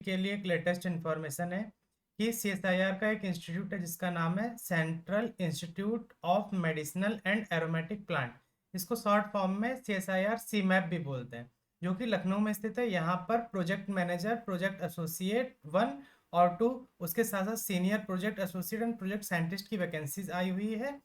के लिए एक लेटेस्ट इन्फॉर्मेशन है कि सीएसआईआर का एक इंस्टीट्यूट है जिसका नाम है central institute of medicinal and aromatic plant. इसको शॉर्ट फॉर्म में सीएसआईआर सीमैप भी बोलते हैं, जो कि लखनऊ में स्थित है। यहाँ पर प्रोजेक्ट मैनेजर, प्रोजेक्ट एसोसिएट 1 और 2, उसके साथ साथ senior project associate and project scientist की वैकेंसीज आई हुई है।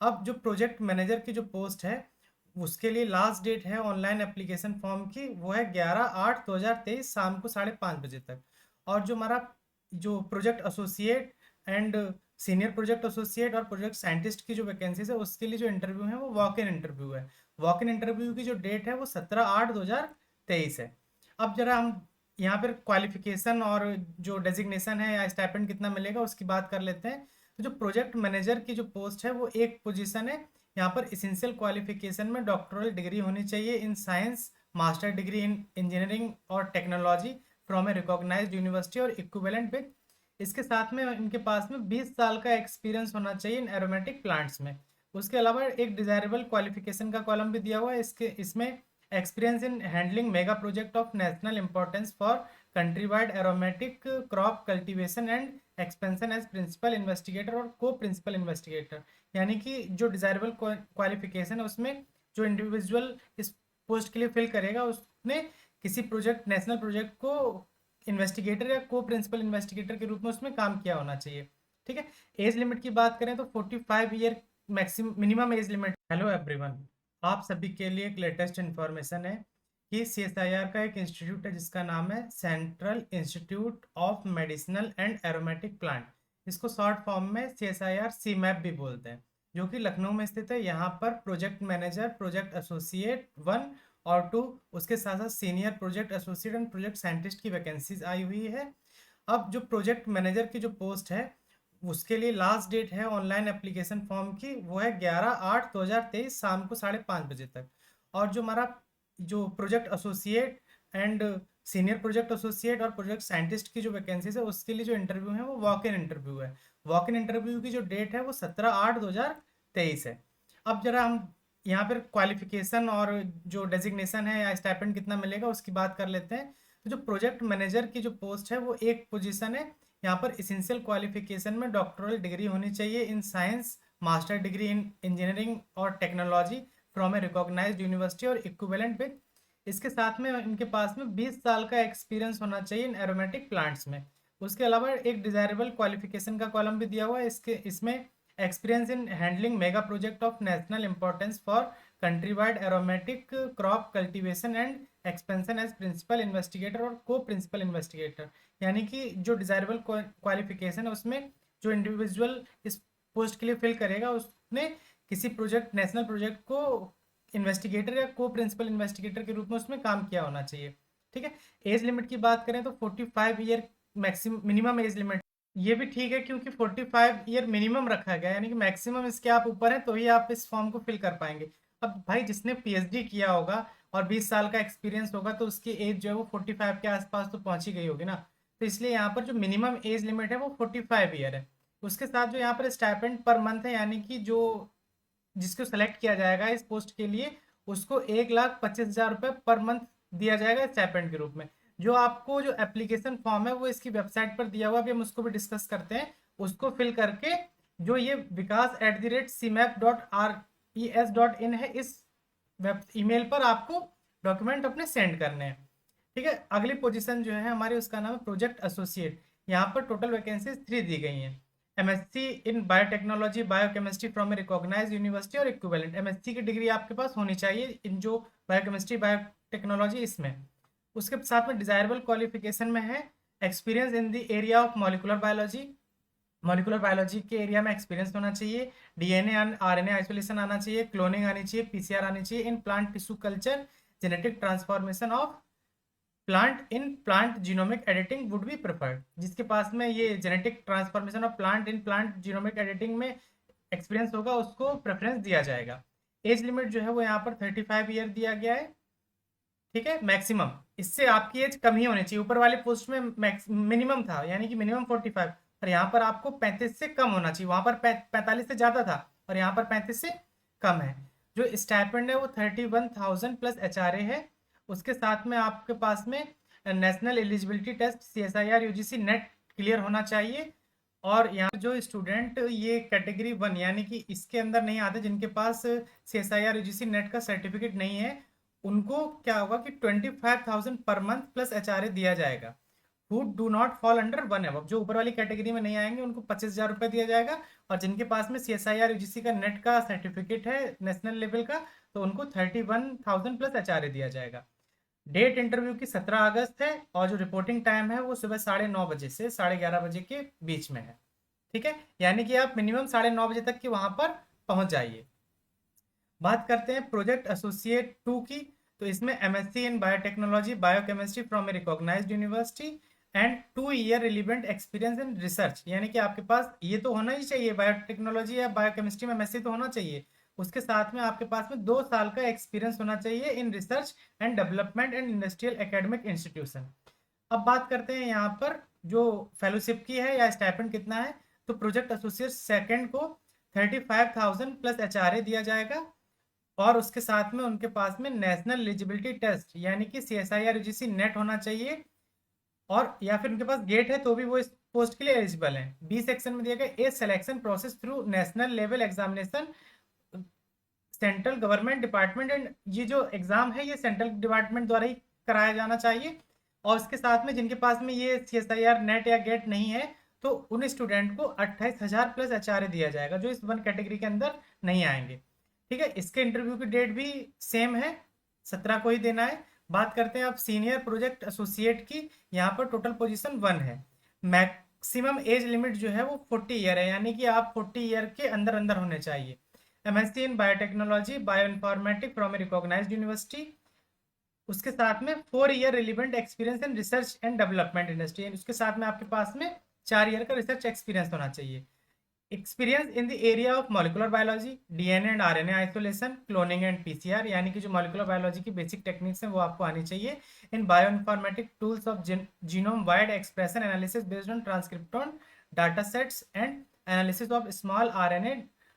अब जो प्रोजेक्ट मैनेजर की जो पोस्ट है उसके लिए लास्ट डेट है ऑनलाइन एप्लीकेशन फॉर्म की, वो है 11/8/2023 शाम को 5:30 बजे तक। और जो हमारा जो project associate and senior project associate और प्रोजेक्ट साइंटिस्ट की जो वैकेंसीज है उसके लिए जो इंटरव्यू है वो वॉक इन इंटरव्यू है। वॉक इन इंटरव्यू की जो डेट है वो 17/8/2023 है। अब जरा हम यहाँ पर क्वालिफिकेशन और जो डेजिग्नेशन है या स्टाइपेंड कितना मिलेगा उसकी बात कर लेते हैं। तो जो प्रोजेक्ट मैनेजर की जो पोस्ट है वो एक पोजीशन है। यहाँ पर इसेंशियल क्वालिफिकेशन में डॉक्टरल डिग्री होनी चाहिए in science, master degree in engineering और technology from a recognised university और इक्विवेलेंट विद। इसके साथ में इनके पास में 20 साल का एक्सपीरियंस होना चाहिए इन एरोमेटिक प्लांट्स में। उसके अलावा एक डिजायरेबल क्वालिफिकेशन का कॉलम भी दिया हुआ है। इसमें experience in handling mega project of national importance for country wide aromatic crop cultivation and expansion as principal investigator और को प्रिंसिपल इन्वेस्टिगेटर। यानी कि जो डिजायरेबल क्वालिफिकेशन है उसमें जो इंडिविजुअल इस पोस्ट के लिए फिल करेगा उसने किसी प्रोजेक्ट, नेशनल प्रोजेक्ट को इन्वेस्टिगेटर या को प्रिंसिपल इन्वेस्टिगेटर के रूप में उसमें काम किया होना चाहिए। ठीक है। एज लिमिट की बात करें तो 45 year maximum minimum age limit. Hello everyone, आप सभी के लिए एक लेटेस्ट इन्फॉर्मेशन है कि सीएसआईआर का एक इंस्टीट्यूट है जिसका नाम है central institute of medicinal and aromatic plant. इसको शॉर्ट फॉर्म में सीएसआईआर सीमैप भी बोलते हैं, जो कि लखनऊ में स्थित है। यहाँ पर प्रोजेक्ट मैनेजर, प्रोजेक्ट एसोसिएट 1 और 2, उसके साथ साथ senior project associate and project scientist की वैकेंसीज आई हुई है। अब जो प्रोजेक्ट मैनेजर की जो पोस्ट है उसके लिए लास्ट डेट है ऑनलाइन एप्लीकेशन फॉर्म की, वो है 11/8/2023 शाम को 5:30 बजे तक। और जो हमारा जो project associate and senior project associate और प्रोजेक्ट साइंटिस्ट की जो वैकेंसीज है उसके लिए जो इंटरव्यू है वो वॉक इन इंटरव्यू है। वॉक इन इंटरव्यू की जो डेट है वो 17/8/2023 है। अब जरा हम यहाँ पर क्वालिफिकेशन और जो डेजिग्नेशन है या स्टाइपेंड कितना मिलेगा उसकी बात कर लेते हैं। तो जो प्रोजेक्ट मैनेजर की जो पोस्ट है वो एक पोजीशन है। यहाँ पर इसेंशियल क्वालिफिकेशन में डॉक्टरल डिग्री होनी चाहिए in science, master degree in engineering और technology from a recognised university और इक्विवेलेंट विद। इसके साथ में इनके पास में 20 साल का एक्सपीरियंस होना चाहिए इन एरोमेटिक प्लांट्स में। उसके अलावा एक डिजायरेबल क्वालिफिकेशन का कॉलम भी दिया हुआ है। इसमें experience in handling mega project of national importance for country wide aromatic crop cultivation and expansion as principal investigator और को प्रिंसिपल इन्वेस्टिगेटर। यानी कि जो डिजायरेबल क्वालिफिकेशन है उसमें जो इंडिविजुअल इस पोस्ट के लिए फिल करेगा उसने किसी प्रोजेक्ट, नेशनल प्रोजेक्ट को इन्वेस्टिगेटर या को प्रिंसिपल इन्वेस्टिगेटर के रूप में उसमें काम किया होना चाहिए। ठीक है। एज लिमिट की बात करें तो 45 year maximum minimum age limit. ये भी ठीक है क्योंकि 45 ईयर मिनिमम रखा गया, यानी कि मैक्सिमम इसके आप ऊपर है तो ही आप इस फॉर्म को फिल कर पाएंगे। अब भाई जिसने पीएचडी किया होगा और 20 साल का एक्सपीरियंस होगा तो उसकी एज जो है वो 45 के आसपास तो पहुंच ही गई होगी ना। तो इसलिए यहाँ पर जो मिनिमम एज लिमिट है वो 45 ईयर है। उसके साथ जो यहाँ पर स्टाइपेंड पर मंथ है, यानी कि जो जिसको सेलेक्ट किया जाएगा इस पोस्ट के लिए उसको 1,25,000 रुपये पर मंथ दिया जाएगा स्टाइपेंड के रूप में। जो आपको जो एप्लीकेशन फॉर्म है वो इसकी वेबसाइट पर दिया हुआ, अभी हम उसको भी डिस्कस करते हैं। उसको फिल करके जो ये vikas@cmap.res.in है, इस वेब ईमेल पर आपको डॉक्यूमेंट अपने सेंड करने हैं। ठीक है। अगली पोजीशन जो है हमारी उसका नाम है प्रोजेक्ट एसोसिएट। यहाँ पर टोटल वैकेंसीज 3 दी गई हैं। MSc in biotechnology biochemistry from a recognised university और इक्विवेलेंट। एमएससी की डिग्री आपके पास होनी चाहिए इन जो बायोकेमिस्ट्री बायोटेक्नोलॉजी इसमें। उसके साथ में डिजायरेबल क्वालिफिकेशन में है experience in the area of molecular biology. Molecular biology के एरिया में एक्सपीरियंस होना चाहिए। डीएनए एंड आरएनए आइसोलेशन आना चाहिए। क्लोनिंग आनी चाहिए। पीसीआर आनी चाहिए in plant tissue culture. Genetic transformation of plant in plant genomic editing would be preferred. जिसके पास में ये genetic transformation of plant in plant genomic editing में एक्सपीरियंस होगा उसको प्रेफरेंस दिया जाएगा। एज लिमिट जो है वो यहाँ पर 35 ईयर दिया गया है। ठीक है। मैक्सिमम इससे आपकी एज कम ही होनी चाहिए। ऊपर वाले पोस्ट में मिनिमम था, यानी कि मिनिमम 45, और यहाँ पर आपको 35 से कम होना चाहिए। वहां पर 45 से ज्यादा था और यहाँ पर 35 से कम है। जो स्टाइपेंड है वो 31,000 प्लस एचआरए है। उसके साथ में आपके पास में national eligibility test CSIR UGC NET clear होना चाहिए। और यहाँ जो स्टूडेंट ये कैटेगरी 1 यानी कि इसके अंदर नहीं आते, जिनके पास CSIR UGC नेट का सर्टिफिकेट नहीं है, उनको क्या होगा कि 25,000 पर मंथ प्लस HRA दिया जाएगा। Who do not fall under one above, जो ऊपर वाली कैटेगरी में नहीं आएंगे उनको 25,000 रुपये दिया जाएगा। और जिनके पास में CSIR UGC का नेट का सर्टिफिकेट है नेशनल लेवल का, तो उनको 31,000 प्लस HRA दिया जाएगा। डेट इंटरव्यू की 17 अगस्त है और जो रिपोर्टिंग टाइम है वो सुबह 9:30 बजे से 11:30 बजे के बीच में है। ठीक है, यानी कि आप मिनिमम 9:30 बजे तक की वहां पर पहुंच जाइए। बात करते हैं प्रोजेक्ट एसोसिएट 2 की, तो इसमें MSc in biotechnology biochemistry from a recognised university and 2 year relevant experience in research, यानी कि आपके पास ये तो होना ही चाहिए, बायोटेक्नोलॉजी या बायोकेमिस्ट्री में MSc तो होना चाहिए, उसके साथ में आपके पास में 2 साल का एक्सपीरियंस होना चाहिए इन research and development and industrial academic institution. अब बात करते हैं यहाँ पर जो फेलोशिप की है या स्टाइपेंड कितना है, तो प्रोजेक्ट एसोसिएट सेकंड को 35,000 प्लस HRA दिया जाएगा। और उसके साथ में उनके पास में नेशनल एलिजिबिलिटी टेस्ट यानी कि CSIR UGC नेट होना चाहिए, और या फिर उनके पास गेट है तो भी वो इस पोस्ट के लिए एलिजिबल है। बी सेक्शन में दिया गया ए selection process through national level examination central government department, and ये जो एग्जाम है ये सेंट्रल डिपार्टमेंट द्वारा ही कराया जाना चाहिए। और इसके साथ में जिनके पास में ये CSIR नेट या गेट नहीं है, तो उन स्टूडेंट को 28,000 प्लस HRA दिया जाएगा, जो इस 1 कैटेगरी के अंदर नहीं आएंगे। ठीक है, इसके इंटरव्यू की डेट भी सेम है, 17 को ही देना है। बात करते हैं अब सीनियर प्रोजेक्ट एसोसिएट की, यहाँ पर टोटल पोजीशन 1 है। मैक्सिमम एज लिमिट जो है वो 40 ईयर है, यानी कि आप 40 ईयर के अंदर अंदर होने चाहिए। MSc in biotechnology bio informatic from a recognised university, उसके साथ में 4 year relevant experience in research and development industry, उसके साथ में आपके पास में 4 ईयर का रिसर्च एक्सपीरियंस होना चाहिए। Experience in the area of molecular biology DNA and RNA isolation cloning and PCR, यानी कि जो मॉलिक्यूलर बायोलॉजी की बेसिक टेक्निक्स हैं वो आपको आनी चाहिए। In bioinformatic tools of genome wide expression analysis based on transcriptome data sets and analysis of small RNA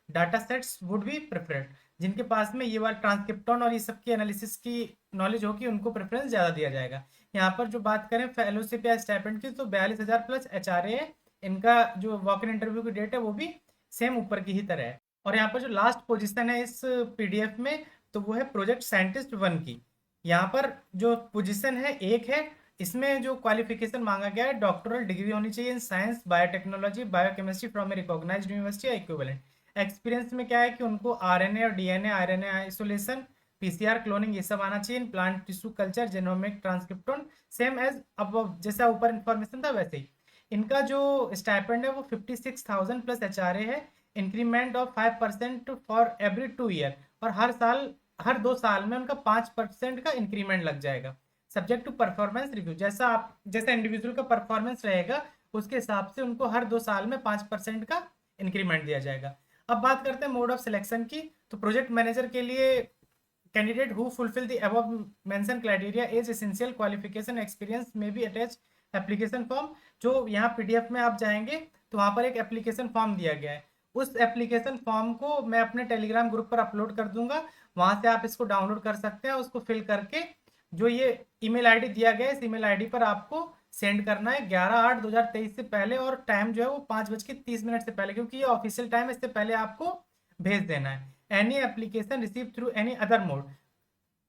data sets would be preferred, जिनके पास में ये वाला ट्रांसक्रिप्टोन और ये सब की एनालिसिस की नॉलेज होगी उनको प्रेफरेंस ज़्यादा दिया जाएगा। यहाँ पर जो बात करें फेलोशिप या स्टाइपेंड की, तो 42,000 प्लस HRA है। इनका जो वॉक इन इंटरव्यू की डेट है वो भी सेम ऊपर की ही तरह है। और यहाँ पर जो लास्ट पोजीशन है इस PDF में, तो वो है प्रोजेक्ट साइंटिस्ट 1 की। यहाँ पर जो पोजीशन है एक है, इसमें जो क्वालिफिकेशन मांगा गया है डॉक्टरल डिग्री होनी चाहिए in science biotechnology biochemistry from a recognised university या इक्विवेलेंट। एक्सपीरियंस में क्या है कि उनको RNA और DNA RNA isolation PCR cloning ये सब आना चाहिए in plant tissue culture genomic transcriptome, same as अब जैसा ऊपर इन्फॉर्मेशन था वैसे ही। इनका जो स्टाइपेंड है वो 56,000 प्लस HRA है। Increment of 5% for every 2 year, और हर 2 साल में उनका 5% का इंक्रीमेंट लग जाएगा। सब्जेक्ट टू परफॉर्मेंस रिव्यू, जैसा इंडिविजुअल का परफॉर्मेंस रहेगा उसके हिसाब से उनको हर 2 साल में 5% का इंक्रीमेंट दिया जाएगा। अब बात करते हैं मोड ऑफ सिलेक्शन की, तो प्रोजेक्ट मैनेजर के लिए candidate who fulfil the above mention criteria as essential qualification experience may be attach application form. जो यहाँ PDF में आप जाएंगे तो वहाँ पर एक एप्लीकेशन फॉर्म दिया गया है, उस एप्लीकेशन फॉर्म को मैं अपने टेलीग्राम ग्रुप पर अपलोड कर दूंगा, वहाँ से आप इसको डाउनलोड कर सकते हैं। उसको फिल करके जो ये ईमेल आईडी दिया गया है इस ईमेल आईडी पर आपको सेंड करना है 11/8/2023 से पहले, और टाइम जो है वो 5:30 से पहले, क्योंकि ये ऑफिशियल टाइम है, इससे पहले आपको भेज देना है। Any application receive through any other mode,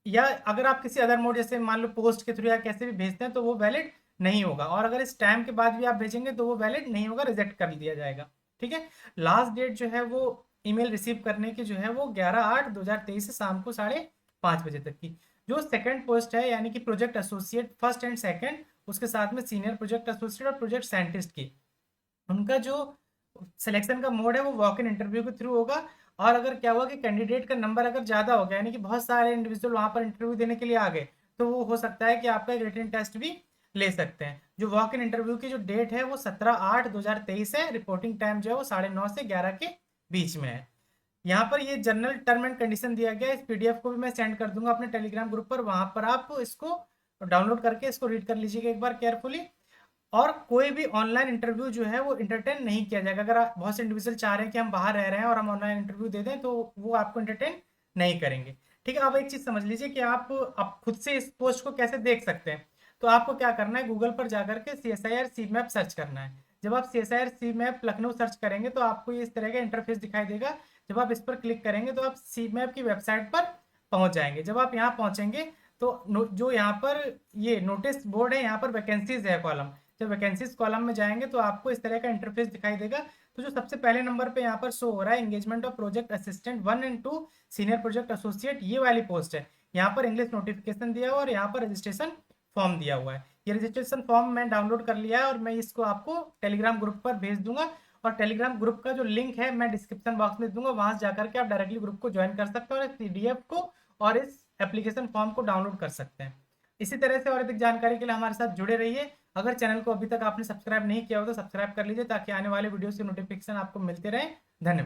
या अगर आप किसी अदर मोड जैसे मान लो पोस्ट के थ्रू या कैसे भी भेजते हैं तो वो वैलिड नहीं होगा, और अगर इस टाइम के बाद भी आप भेजेंगे तो वो वैलिड नहीं होगा, रिजेक्ट कर दिया जाएगा। ठीक है, लास्ट डेट जो है वो ईमेल रिसीव करने की जो है वो 11/8/2023 से शाम को 5:30 बजे तक की। जो सेकंड पोस्ट है यानी कि project associate first and second, उसके साथ में सीनियर प्रोजेक्ट एसोसिएट और प्रोजेक्ट साइंटिस्ट की, उनका जो सिलेक्शन का मोड है वो वॉक इन इंटरव्यू के थ्रू होगा। और अगर क्या हुआ कि कैंडिडेट का नंबर अगर ज़्यादा हो गया यानी कि बहुत सारे इंडिविजुअल वहाँ पर इंटरव्यू देने के लिए आ गए, तो वो हो सकता है कि आपका एक रिटन टेस्ट भी ले सकते हैं। जो वॉक इन इंटरव्यू की जो डेट है वो 17/8/2023 है। रिपोर्टिंग टाइम जो है वो 9:30 से 11 के बीच में है। यहाँ पर ये जनरल टर्म एंड कंडीशन दिया गया है, इस PDF को भी मैं सेंड कर दूंगा अपने टेलीग्राम ग्रुप पर, वहाँ पर आप इसको डाउनलोड करके इसको रीड कर लीजिएगा एक बार केयरफुली। और कोई भी ऑनलाइन इंटरव्यू जो है वो इंटरटेन नहीं किया जाएगा। अगर बहुत से इंडिविजुअल चाह रहे हैं कि हम बाहर रह रहे हैं और हम ऑनलाइन इंटरव्यू दे दें तो वो आपको इंटरटेन नहीं करेंगे। ठीक है, अब एक चीज़ समझ लीजिए कि आप खुद से इस पोस्ट को कैसे देख सकते हैं। तो आपको क्या करना है, गूगल पर जाकर के CSIR सी मैप सर्च करना है। जब आप CSIR सी मैप लखनऊ सर्च करेंगे तो आपको इस तरह का इंटरफेस दिखाई देगा। जब आप इस पर क्लिक करेंगे तो आप सी मैप की वेबसाइट पर पहुंच जाएंगे। जब आप यहाँ पहुंचेंगे तो जो यहाँ पर ये नोटिस बोर्ड है, यहाँ पर वैकेंसीज है कॉलम। जब वैकेंसीज कॉलम में जाएंगे तो आपको इस तरह का इंटरफेस दिखाई देगा। तो जो सबसे पहले नंबर पे यहाँ पर शो हो रहा है engagement of project assistant 1 and 2 senior project associate, ये वाली पोस्ट है। यहाँ पर इंग्लिश नोटिफिकेशन दिया हुआ और यहाँ पर रजिस्ट्रेशन फॉर्म दिया हुआ है। ये रजिस्ट्रेशन फॉर्म मैं डाउनलोड कर लिया है और मैं इसको आपको टेलीग्राम ग्रुप पर भेज दूंगा। और टेलीग्राम ग्रुप का जो लिंक है मैं डिस्क्रिप्शन बॉक्स में दूंगा, वहां से जाकर के आप डायरेक्टली ग्रुप को ज्वाइन कर सकते हैं और इस PDF को और इस एप्लीकेशन फॉर्म को डाउनलोड कर सकते हैं। इसी तरह से और अधिक जानकारी के लिए हमारे साथ जुड़े रहिए। अगर चैनल को अभी तक आपने सब्सक्राइब नहीं किया हो तो सब्सक्राइब कर लीजिए ताकि आने वाले वीडियो की नोटिफिकेशन आपको मिलते रहे। धन्यवाद।